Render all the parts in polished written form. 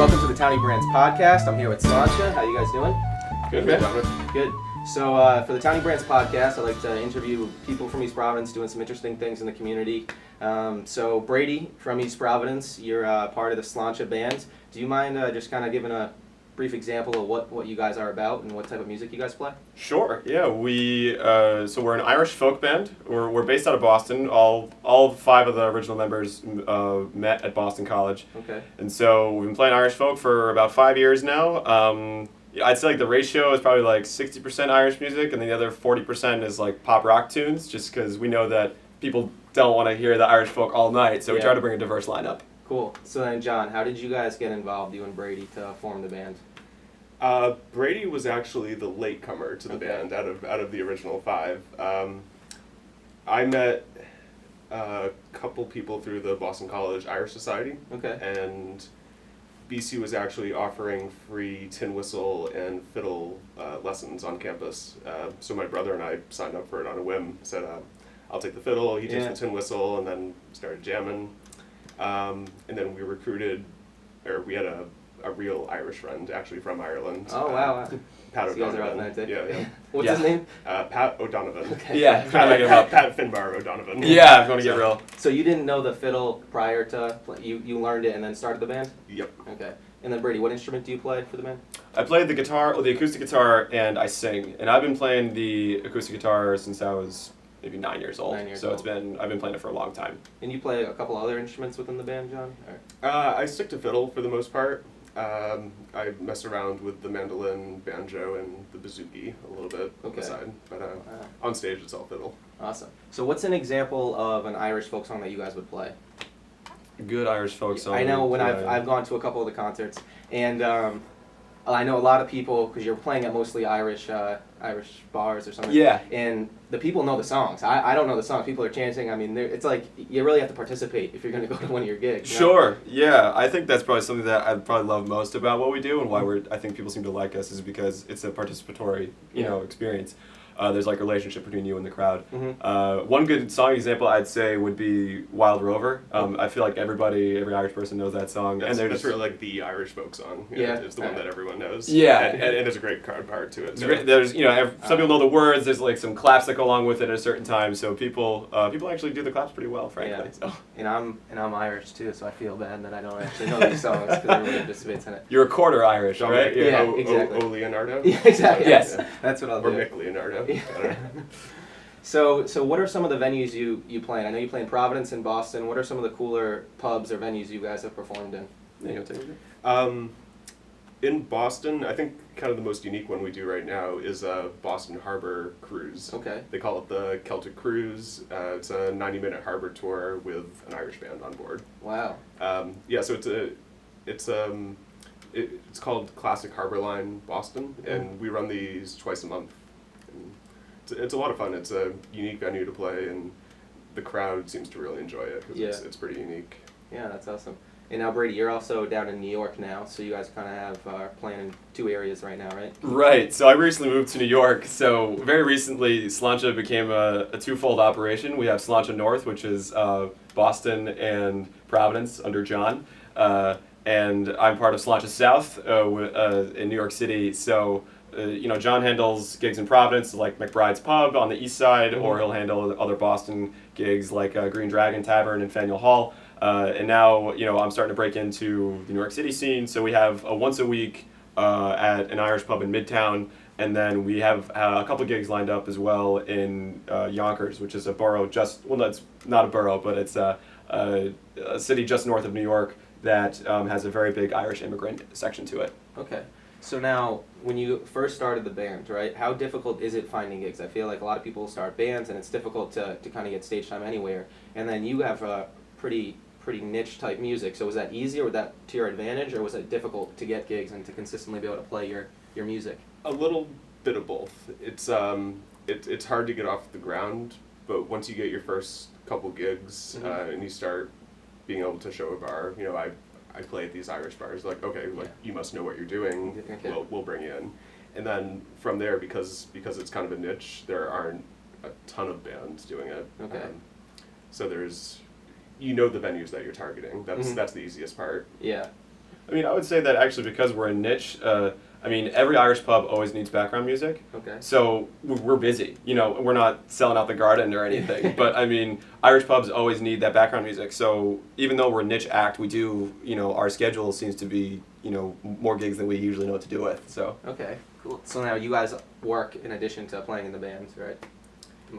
welcome to the Townie Brands Podcast. I'm here with Slahn-chuh. How you guys doing? Good, man. Good. So for the Townie Brands Podcast, I like to interview people from East Providence doing some interesting things in the community. So Brady from East Providence, you're part of the Slahinte band. Do you mind just kind of giving a brief example of what you guys are about and what type of music you guys play? Sure. Yeah, so we're an Irish folk band. We're based out of Boston. All 5 of the original members met at Boston College. Okay. And so we've been playing Irish folk for about 5 years now. I'd say like the ratio is probably like 60% Irish music, and then the other 40% is like pop rock tunes, just because we know that people don't want to hear the Irish folk all night, so we try to bring a diverse lineup. Cool. So then, Jon, how did you guys get involved, you and Brady, to form the band? Brady was actually the latecomer to the band out of the original 5. I met a couple people through the Boston College Irish Society. Okay. And BC was actually offering free tin whistle and fiddle lessons on campus. So my brother and I signed up for it on a whim. Said, I'll take the fiddle, he takes the tin whistle, and then started jamming. And then we had a real Irish friend, actually from Ireland. Oh, wow. Pat So you guys are O'Donovan. authentic. Yeah. What's his name? Pat O'Donovan. Okay. Yeah, trying to make it up. Pat Finbar O'Donovan. Yeah, I'm going to get real. So you didn't know the fiddle prior to, you learned it and then started the band? Yep. Okay. And then Brady, what instrument do you play for the band? I play the guitar, the acoustic guitar, and I sing. And I've been playing the acoustic guitar since I was maybe 9 years old. 9 years so old. I've been playing it for a long time. And you play a couple other instruments within the band, Jon? Or? I stick to fiddle for the most part. I mess around with the mandolin, banjo, and the bouzouki a little bit on the side. But on stage, it's all fiddle. Awesome. So what's an example of an Irish folk song that you guys would play? Good Irish folk song. I know when I've gone to a couple of the concerts, and I know a lot of people, because you're playing at mostly Irish bars or something. Yeah. And the people know the songs. I don't know the songs. People are chanting. I mean, it's like you really have to participate if you're going to go to one of your gigs. You know? Sure. Yeah. I think that's probably something that I probably love most about what we do, and why I think people seem to like us, is because it's a participatory, experience. There's like a relationship between you and the crowd. Mm-hmm. One good song example I'd say would be Wild Rover. I feel like every Irish person knows that song. That's really like the Irish folk song. It's the one that everyone knows. Yeah. And there's a great crowd part to it. There's some people know the words. There's like some claps that go along with it at a certain time. So people actually do the claps pretty well, frankly. Yeah. So. And I'm Irish too, so I feel bad that I don't actually know these songs because everybody participates in it. You're a quarter Irish, right? Yeah, exactly. O Leonardo? Yeah, exactly. Yes. That's what I'll do. Or Mick Leonardo. Yeah. So what are some of the venues you play in? I know you play in Providence and Boston. What are some of the cooler pubs or venues you guys have performed in? In Boston, I think kind of the most unique one we do right now is a Boston Harbor cruise. Okay. They call it the Celtic Cruise. It's a 90-minute harbor tour with an Irish band on board. Wow. So it's called Classic Harbor Line Boston, and we run these twice a month. And it's a lot of fun. It's a unique venue to play, and the crowd seems to really enjoy it because it's pretty unique. Yeah, that's awesome. And now, Brady, you're also down in New York now, so you guys kind of have playing in 2 areas right now, right? Right. So I recently moved to New York. So very recently, Slahn-chuh became a twofold operation. We have Slahn-chuh North, which is Boston and Providence under Jon, and I'm part of Slahn-chuh South in New York City. So. Jon handles gigs in Providence, like McBride's Pub on the east side, or he'll handle other Boston gigs like Green Dragon Tavern and Faneuil Hall. And now, I'm starting to break into the New York City scene, so we have a once a week at an Irish pub in Midtown, and then we have a couple gigs lined up as well in Yonkers, which is a borough it's not a borough, but it's a city just north of New York that has a very big Irish immigrant section to it. Okay. So now, when you first started the band, right, how difficult is it finding gigs? I feel like a lot of people start bands, and it's difficult to kind of get stage time anywhere. And then you have a pretty niche type music. So was that easy, or was that to your advantage, or was it difficult to get gigs and to consistently be able to play your music? A little bit of both. It's hard to get off the ground, but once you get your first couple gigs and you start being able to show a bar, I play at these Irish bars, you must know what you're doing, we'll bring you in. And then from there, because it's kind of a niche, there aren't a ton of bands doing it. Okay. So there's, the venues that you're targeting. That's the easiest part. Yeah. I mean, I would say that actually because we're a niche, I mean, every Irish pub always needs background music. Okay. So we're busy. You know, we're not selling out the garden or anything. But I mean, Irish pubs always need that background music. So even though we're a niche act, we do, you know, our schedule seems to be, you know, more gigs than we usually know what to do with. So. Okay, cool. So now you guys work in addition to playing in the band, right?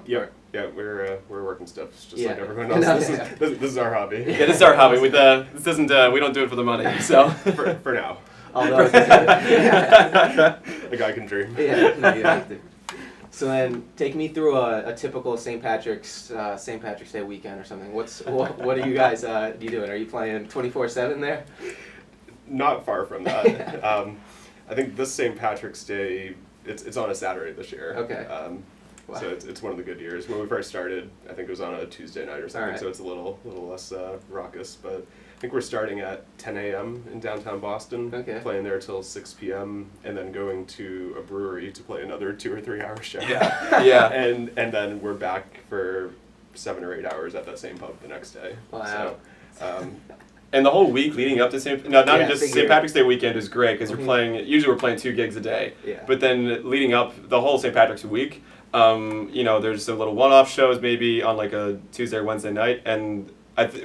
Yep. Yeah, we're working stuff just Yeah. like everyone else. This is our hobby. Yeah, this is our hobby. This isn't. We don't do it for the money. So. For now. Although, A guy can dream. yeah, no, you have to. So then, take me through a typical St. Patrick's Day weekend or something. What are you guys doing? Are you playing 24/7 there? Not far from that. I think this St. Patrick's Day, it's on a Saturday this year. Okay. Wow. So it's one of the good years. When we first started, I think it was on a Tuesday night or something, Right. so it's a little less raucous. But I think we're starting at 10 a.m. in downtown Boston, Okay. playing there till 6 p.m., and then going to a brewery to play another 2 or 3 hour show. Yeah. Yeah. and then we're back for 7 or 8 hours at that same pub the next day. Wow. So, And the whole week leading up to not Yeah, just figure- St. Patrick's Day weekend is great because Mhm. you're playing. Usually we're playing 2 gigs a day. Yeah. But then leading up the whole St. Patrick's week, you know, there's some little one-off shows maybe on like a Tuesday or Wednesday night, and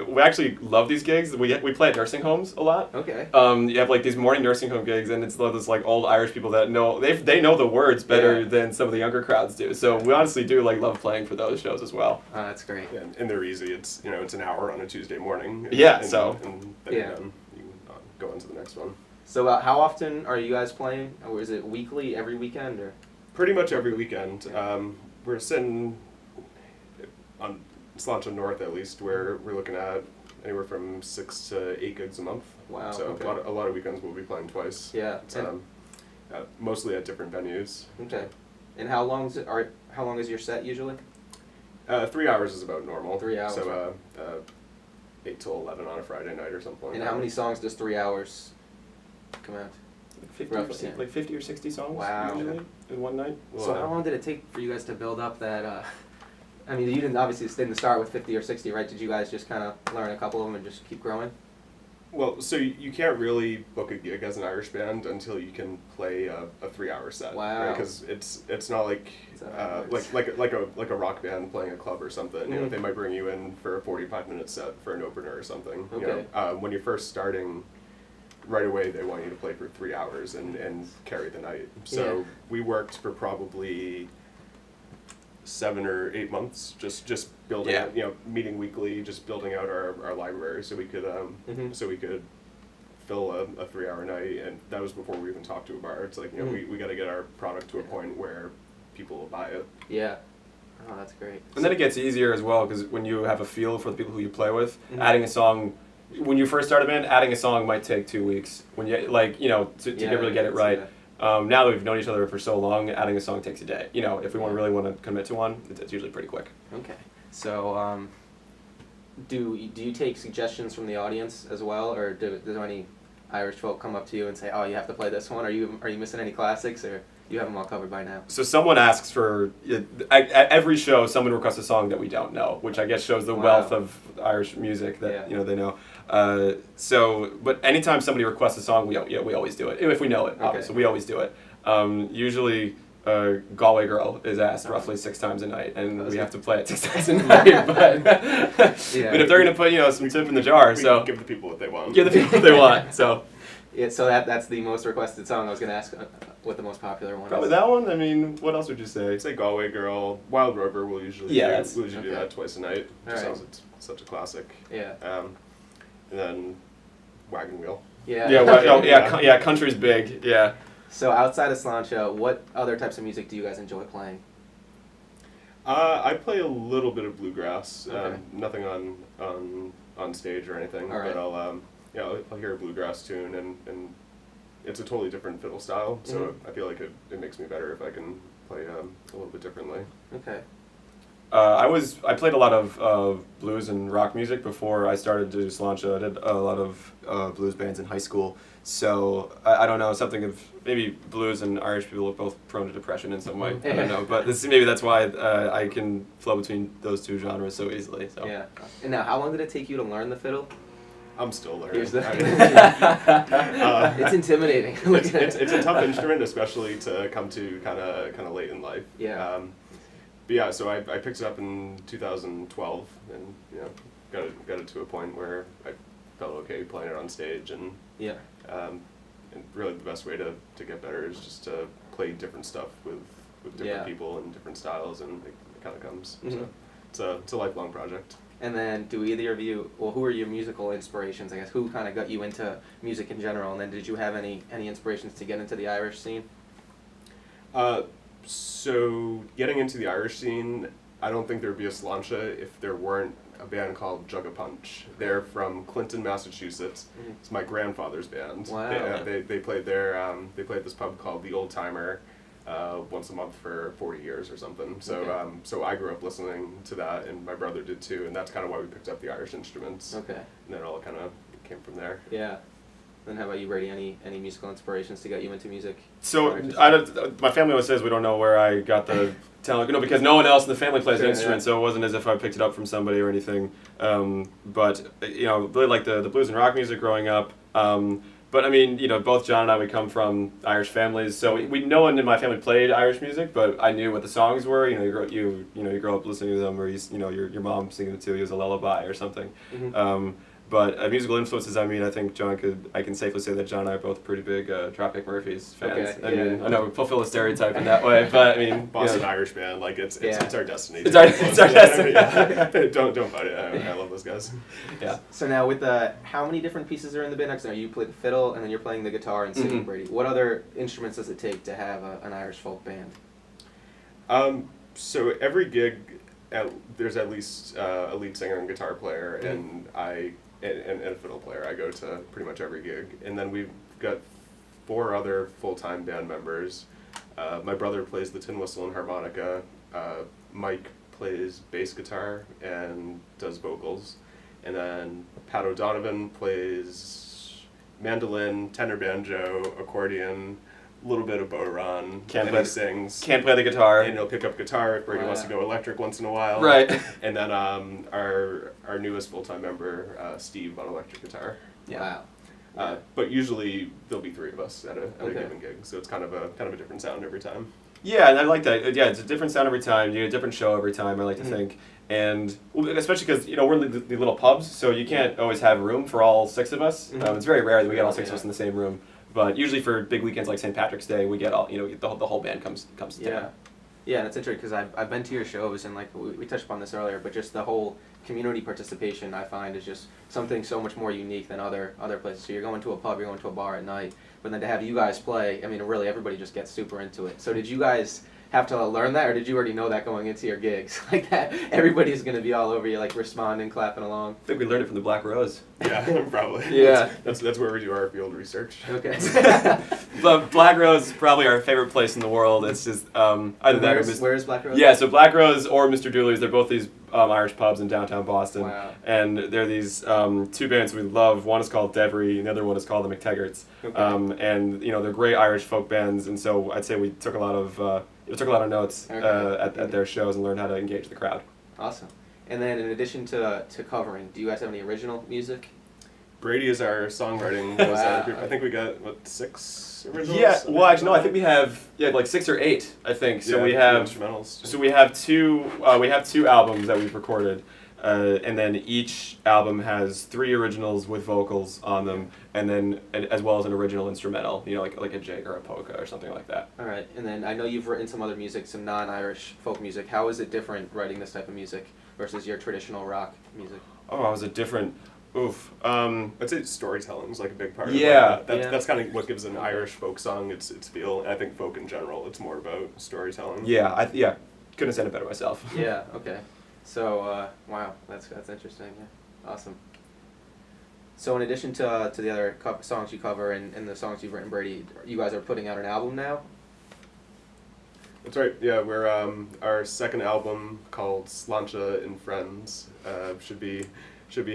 we actually love these gigs. We play at nursing homes a lot. Okay. You have like these morning nursing home gigs, and it's those like old Irish people that know they know the words better Yeah. than some of the younger crowds do. So we honestly do like love playing for those shows as well. Oh, that's great. yeah, and they're easy. It's it's an hour on a Tuesday morning. And, Yeah, and, so- and then Yeah. you're done. You can go on to the next one. So how often are you guys playing? Or is it weekly, every weekend, or? Pretty much every weekend. We're sitting on Slahn-chuh North at least, where we're looking at anywhere from 6 to 8 gigs a month. Wow, So okay. a lot of weekends we'll be playing twice. Yeah. It's, mostly at different venues. Okay. And how long is your set usually? 3 hours is about normal. 3 hours. So 8 till 11 on a Friday night or something like And that. how many songs does 3 hours come out? 50 or 60 songs Wow. usually in one night. So how long did it take for you guys to build up that? I mean, you didn't didn't start with 50 or 60, right? Did you guys just kind of learn a couple of them and just keep growing? Well, so you can't really book a gig as an Irish band until you can play a 3 hour set. Wow. Because it's not like Is that how it works? like a rock band playing a club or something. You know, Mhm. they might bring you in for a 45-minute set for an opener or something. You Okay. know, when you're first starting, right away they want you to play for 3 hours and carry the night. So Yeah. we worked for probably 7 or 8 months just building Yeah. meeting weekly, just building out our library so we could Mhm. fill a 3 hour night. And that was before we even talked to a bar. It's like we got to get our product to a point where people will buy it. Yeah. Oh, that's great. And then it gets easier as well because when you have a feel for the people who you play with, Mhm. adding a song. When you first start a band, adding a song might take 2 weeks. When you to really get it right. Now that we've known each other for so long, adding a song takes a day. You know, if we really want to commit to one, it's usually pretty quick. Okay. So, do you take suggestions from the audience as well, or do any Irish folk come up to you and say, "Oh, you have to play this one"? Are you missing any classics, or you have them all covered by now? So someone asks for at every show. Someone requests a song that we don't know, which I guess shows the Wow. wealth of Irish music that Yeah. they know. But anytime somebody requests a song, we always do it if we know it. Okay. Obviously, we always do it. Usually, Galway Girl is asked roughly 6 times a night, and we have to play it 6 times a night. But Yeah. but if they're gonna put some tip in the jar, We so give the people what they want. give the people what they want. So Yeah. So that's the most requested song. I was gonna ask what the most popular one probably is. that one. I mean, what else would you say? Say Galway Girl, Wild Rover. We'll usually Yeah, do okay. that twice a night. Just Alright. sounds it's such a classic. Yeah. And then Wagon Wheel. Yeah. Yeah, well, Yeah. country's big. Yeah. So outside of Slahn-chuh, what other types of music do you guys enjoy playing? I play a little bit of bluegrass. Okay. Nothing on stage or anything. Alright. But I'll hear a bluegrass tune and it's a totally different fiddle style. So Mhm. I feel like it makes me better if I can play a little bit differently. Okay. I played a lot of blues and rock music before I started to do Slahn-chuh. I did a lot of blues bands in high school. So I don't know, something of maybe blues and Irish people are both prone to depression in some way. I don't know, but maybe that's why I can flow between those 2 genres so easily. So. Yeah. And now, how long did it take you to learn the fiddle? I'm still learning. Here's the- I mean, It's intimidating. it's a tough instrument, especially to come to kind of late in life. Yeah. But yeah, so I picked it up in 2012, and got it to a point where I felt okay playing it on stage, and Yeah. and really the best way to get better is just to play different stuff with different people and different styles, and it kind of comes. Mhm. So it's a lifelong project. And then, do either of you, well, who are your musical inspirations? I guess who kind of got you into music in general, and then did you have any inspirations to get into the Irish scene? So getting into the Irish scene, I don't think there would be a Sláinte if there weren't a band called Jug a Punch. They're from Clinton, Massachusetts. Mhm. It's my grandfather's band. Wow. They played there. They played at this pub called the Old Timer once a month for 40 years or something. So Okay. so I grew up listening to that, and my brother did too, and that's kind of why we picked up the Irish instruments. Okay. And then it all kind of came from there. Yeah. Then how about you, Brady? Any musical inspirations to get you into music? So my family always says we don't know where I got the talent, because no one else in the family plays an Sure, instrument, yeah. so it wasn't as if I picked it up from somebody or anything. But really like the blues and rock music growing up. But I mean, both John and I, we come from Irish families, so no one in my family played Irish music, but I knew what the songs were. You grow up listening to them, or your mom singing it to you as a lullaby or something. Mhm. But musical influences, I mean, I think I can safely say that John and I are both pretty big Dropkick Murphys fans. Okay, I yeah. mean, I know we fulfill a stereotype in that way, but I mean, Boston Irish band, like it's our destiny. It's our destiny. Yeah. Don't fight it. I love those guys. Yeah. So now with how many different pieces are in the band? Because you play the fiddle, and then you're playing the guitar and singing, Mhm. Brady. What other instruments does it take to have an Irish folk band? So every gig, there's at least a lead singer and guitar player, and and a fiddle player. I go to pretty much every gig, and then we've got 4 other full-time band members. My brother plays the tin whistle and harmonica. Mike plays bass guitar and does vocals, and then Pat O'Donovan plays mandolin, tenor banjo, accordion, a little bit of bodhrán, and he sings. Can't play the guitar. And he'll pick up guitar if Brady wants to go electric once in a while. Right. And then our newest full-time member, Steve, on electric guitar. Wow. But usually there'll be 3 of us at a Okay. given gig, so it's kind of a different sound every time. Yeah, and I like that. Yeah, it's a different sound every time. You get a different show every time, I like to Mhm. think. And especially because, we're in the little pubs, so you can't always have room for all 6 of us. Mhm. It's very rare that we get all 6 of Yeah. us in the same room. But usually for big weekends like St. Patrick's Day, we get all, the whole band comes to Yeah. town. Yeah, and it's interesting because I've been to your shows, and like we touched upon this earlier, but just the whole community participation I find is just something so much more unique than other places. So you're going to a pub, you're going to a bar at night, but then to have you guys play, I mean, really everybody just gets super into it. So did you guys have to learn that, or did you already know that going into your gigs? Like that, everybody's going to be all over you, like responding, clapping along. I think we learned it from the Black Rose. Yeah, probably. Yeah. That's where we do our field research. Okay. But Black Rose is probably our favorite place in the world. It's just either that or Where's Black Rose? Yeah, so Black Rose or Mr. Dooley's, they're both these Irish pubs in downtown Boston. Wow. And they're these 2 bands we love. One is called Devery, and the other one is called the McTaggarts. Okay. And they're great Irish folk bands, and so I'd say we took a lot of notes at their shows and learned how to engage the crowd. Awesome. And then in addition to covering, do you guys have any original music? Brady is our songwriting Wow. group. I think we got 6 originals. Yeah, well, actually, no, I think we have like 6 or 8. I think so. Yeah, We 2 have instrumentals. So we have 2 albums that we've recorded, and then each album has 3 originals with vocals on them, and then as well as an original instrumental, like a jig or a polka or something like that. All right, and then I know you've written some other music, some non-Irish folk music. How is it different writing this type of music versus your traditional rock music? Oh, I was a different. Oof. I'd say storytelling is like a big part Yeah. of it. Yeah. That's kind of what gives an Irish folk song its feel. And I think folk in general, it's more about storytelling. Yeah, couldn't have said it better myself. Yeah. Okay. So wow, that's interesting. Yeah. Awesome. So in addition to the other songs you cover and the songs you've written, Brady, you guys are putting out an album now. That's right. Yeah, we're our second album called Slahn-chuh and Friends should be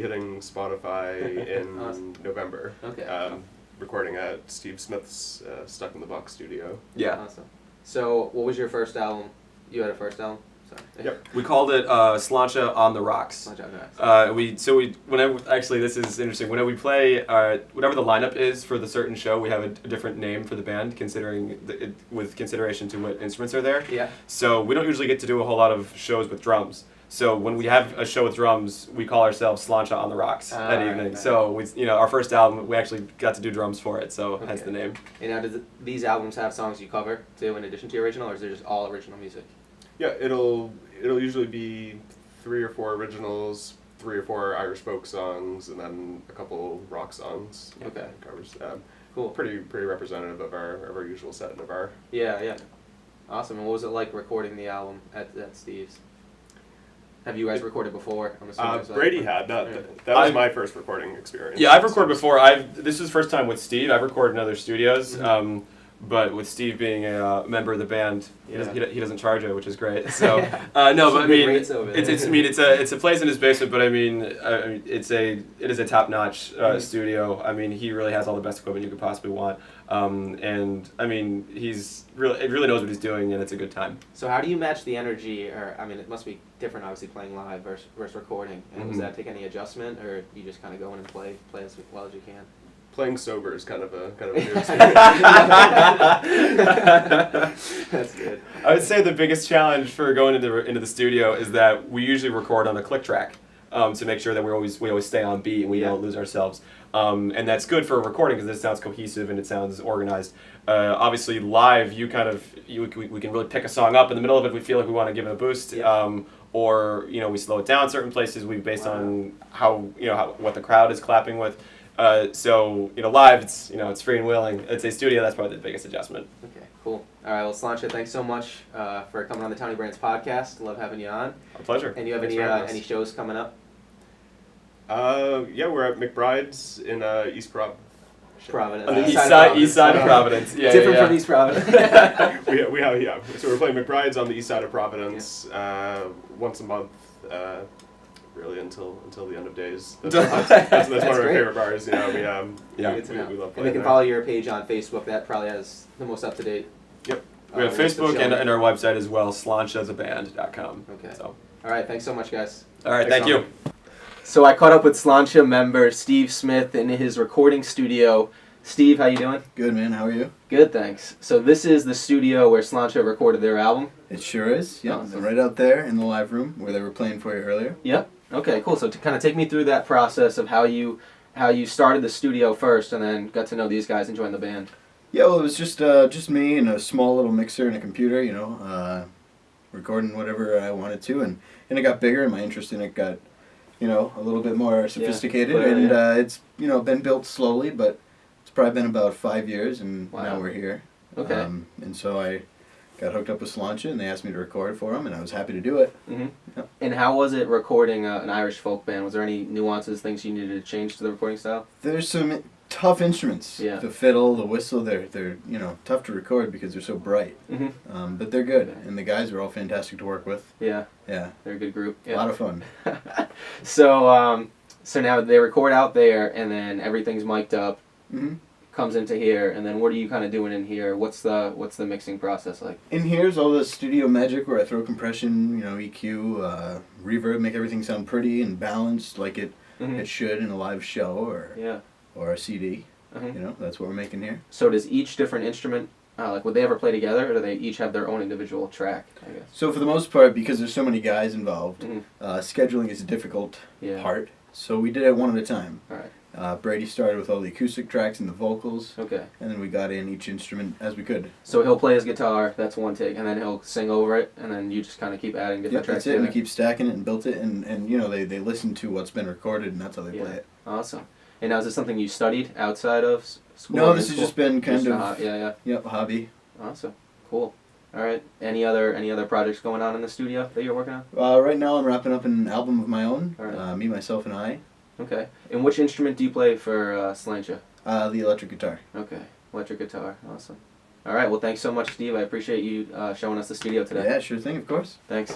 hitting Spotify in Awesome. November. Okay. Recording at Steve Smith's Stuck in the Box studio. Yeah. Awesome. So what was your first album? You had a first album? Sorry. Yep. We called it Slahn-chuh on the Rocks. Slahn-chuh on the Rocks. Whenever actually this is interesting. Whenever we play, whatever the lineup is for the certain show, we have a different name for the band, with consideration to what instruments are there. Yeah. So we don't usually get to do a whole lot of shows with drums. So when we have a show with drums, we call ourselves Slainte on the Rocks that evening. Right. So our first album, we actually got to do drums for it, so hence the name. And now, these albums have songs you cover too, in addition to your original, or is it just all original music? Yeah, it'll usually be 3 or 4 originals, 3 or 4 Irish folk songs, and then a couple rock songs. Okay. Covers. Cool. Pretty representative of our usual set of our. Yeah. Awesome. And what was it like recording the album at Steve's? Have you guys recorded before? I'm assuming as well. Brady had that. Yeah. That was my first recording experience. Yeah, I've recorded before. This is the first time with Steve. I've recorded in other studios, but with Steve being a member of the band, he doesn't charge it, which is great. So no, but I mean, it's a place in his basement, but I mean, it is a top-notch studio. I mean, he really has all the best equipment you could possibly want, and I mean, he really knows what he's doing, and it's a good time. So how do you match the energy? Or I mean, it must be different, obviously, playing live versus recording. And does that take any adjustment, or you just kind of go in and play as well as you can? Playing sober is kind of a new experience. That's good. I would say the biggest challenge for going into the studio is that we usually record on a click track to make sure that we always stay on beat and we don't lose ourselves. And that's good for recording because it sounds cohesive and it sounds organized. Obviously, live we can really pick a song up in the middle of it. We feel like we want to give it a boost, or we slow it down. Certain places based on what the crowd is clapping with. So live it's free and willing. It's a studio. That's probably the biggest adjustment. Okay, cool. All right, well, Slahn-chuh, thanks so much for coming on the Townie Brands podcast. Love having you on. Our pleasure. And you have any shows coming up? Yeah, we're at McBride's in East Providence. Providence. On the east side of Providence. Yeah, different from East Providence. we have so we're playing McBride's on the east side of Providence once a month. Really until the end of days. That's one of our favorite bars. Good to know. We love And playing they can follow your page on Facebook. That probably has the most up to date. Yep. We have Facebook and our website as well, slahn-chuhasaband.com. Okay. So. All right. Thanks so much, guys. All right. Thank you. So I caught up with Slahn-chuh member Steve Smith in his recording studio. Steve, how you doing? Good, man. How are you? Good, thanks. So this is the studio where Slahn-chuh recorded their album? It sure is. Yeah, Awesome. right out there in the live room where they were playing for you earlier. Yep. Okay, cool. So to kind of take me through that process of how you started the studio first and then got to know these guys and joined the band. Yeah, well, it was just me and a small little mixer and a computer, recording whatever I wanted to, and it got bigger and my interest in it got, a little bit more sophisticated, and it's been built slowly, but it's probably been about 5 years, and now we're here. Okay. And so I got hooked up with Slahn-chuh, and they asked me to record for them, and I was happy to do it. Mm-hmm. Yep. And how was it recording an Irish folk band? Was there any nuances, things you needed to change to the recording style? There's some tough instruments. Yeah. The fiddle, the whistle, they're tough to record because they're so bright. Mm-hmm. But they're good, and the guys are all fantastic to work with. Yeah. Yeah. They're a good group. Yeah. A lot of fun. So now they record out there, and then everything's mic'd up. Mm-hmm. Comes into here, and then what are you kind of doing in here? What's the mixing process like? In here's all the studio magic where I throw compression, EQ, reverb, make everything sound pretty and balanced like it should in a live show or a CD. That's what we're making here. So does each different instrument, would they ever play together, or do they each have their own individual track, I guess? So for the most part, because there's so many guys involved, scheduling is a difficult part. So we did it one at a time. All right. Brady started with all the acoustic tracks and the vocals. Okay. And then we got in each instrument as we could. So he'll play his guitar, that's one take, and then he'll sing over it, and then you just kind of keep adding different tracks that's it. together. We keep stacking it and built it, and they listen to what's been recorded, and that's how they play it. Awesome. And now is this something you studied outside of school? No, this has just been kind of a hobby. Awesome. Cool. All right. Any other projects going on in the studio that you're working on? Right now I'm wrapping up an album of my own, All right. Me, Myself, and I. Okay. And which instrument do you play for Slahn-chuh? The electric guitar. Okay. Electric guitar. Awesome. All right. Well, thanks so much, Steve. I appreciate you showing us the studio today. Yeah, sure thing, of course. Thanks.